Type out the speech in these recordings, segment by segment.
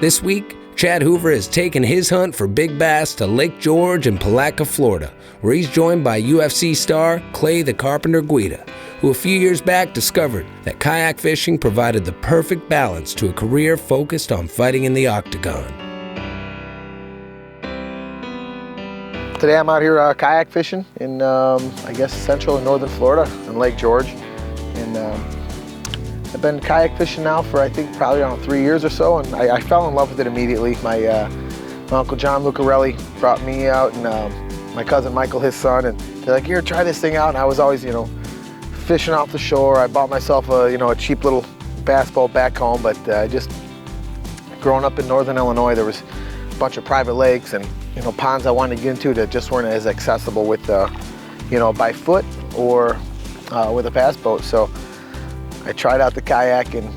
This week, Chad Hoover has taken his hunt for big bass to Lake George in Palatka, Florida, where he's joined by UFC star Clay the Carpenter Guida, who a few years back discovered that kayak fishing provided the perfect balance to a career focused on fighting in the octagon. Today I'm out here kayak fishing in, I guess, central and northern Florida in Lake George. And I've been kayak fishing now for, I think, probably around 3 years or so, and I fell in love with it immediately. My Uncle John Lucarelli brought me out, and my cousin Michael, his son, and they're like, here, try this thing out. And I was always, fishing off the shore. I bought myself a cheap little bass boat back home, but just growing up in northern Illinois, there was a bunch of private lakes and ponds I wanted to get into that just weren't as accessible with by foot or with a bass boat. So I tried out the kayak, and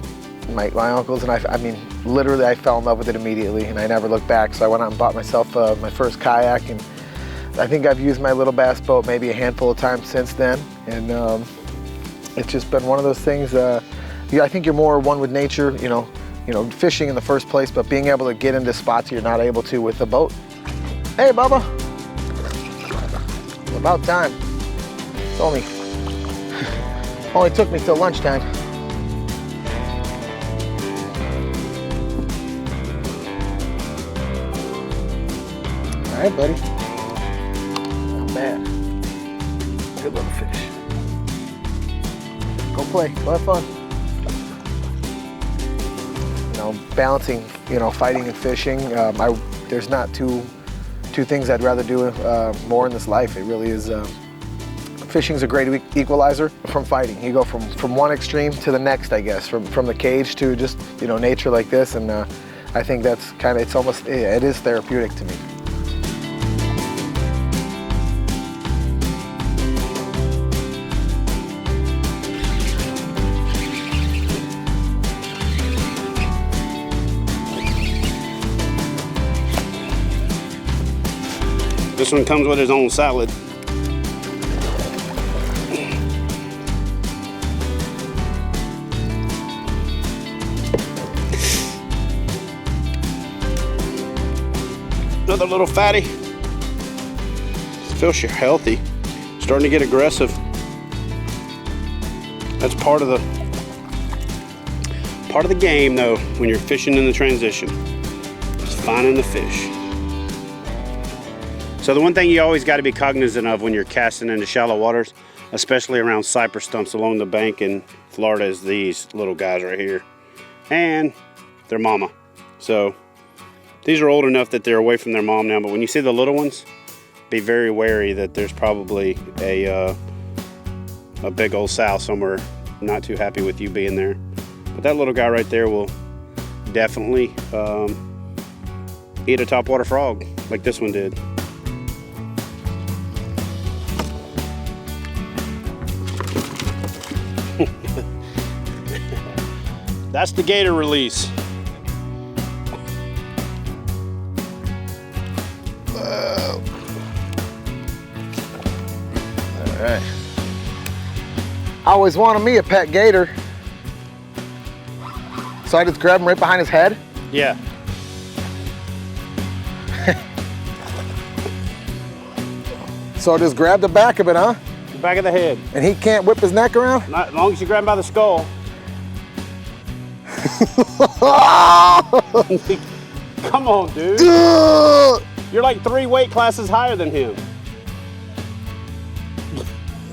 my uncles, and I mean, literally I fell in love with it immediately, and I never looked back. So I went out and bought myself my first kayak, and I think I've used my little bass boat maybe a handful of times since then. And it's just been one of those things, I think you're more one with nature, fishing in the first place, but being able to get into spots you're not able to with a boat. Hey, Bubba. About time. It's only took me till lunchtime. All right, buddy. Not bad. Good little fish. Go play. Go have fun. Balancing, fighting and fishing. There's not two things I'd rather do more in this life. It really is. Fishing's a great equalizer from fighting. You go from one extreme to the next, I guess, from the cage to just nature like this, and I think that's it is therapeutic to me. This one comes with his own salad. Another little fatty. Feels healthy. Starting to get aggressive. That's part of the game, though, when you're fishing in the transition. Just finding the fish. So the one thing you always got to be cognizant of when you're casting into shallow waters, especially around cypress stumps along the bank in Florida, is these little guys right here. And their mama. So these are old enough that they're away from their mom now, but when you see the little ones, be very wary that there's probably a big old sow somewhere not too happy with you being there. But that little guy right there will definitely eat a topwater frog like this one did. That's the gator release. Whoa. All right. I always wanted me a pet gator. So I just grab him right behind his head? Yeah. So just grab the back of it, huh? The back of the head. And he can't whip his neck around? Not as long as you grab him by the skull. Come on, dude. You're like 3 weight classes higher than him.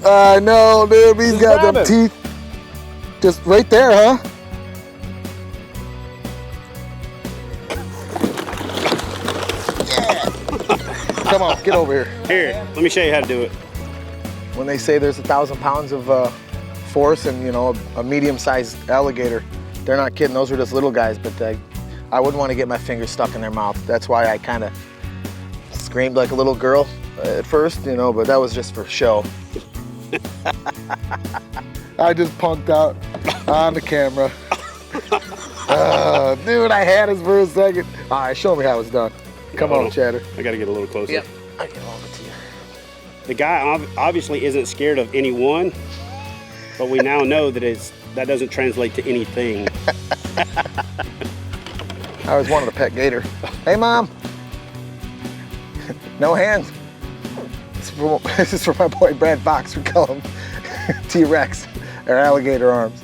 I know, dude. He's got them teeth. Just right there, huh? Yeah. Come on, get over here. Here, let me show you how to do it. When they say there's 1,000 pounds of force in, a medium-sized alligator, they're not kidding. Those are just little guys, but I wouldn't want to get my fingers stuck in their mouth. That's why I kind of screamed like a little girl at first, but that was just for show. I just punked out on the camera. Dude, I had us for a second. All right, show me how it's done. Come on, Chatter. I got to get a little closer. Yep, I get over to you. The guy obviously isn't scared of anyone, but we now know that that doesn't translate to anything. I always wanted a pet gator. Hey, Mom. No hands. This is for my boy Brad Fox. We call him T-Rex, or alligator arms.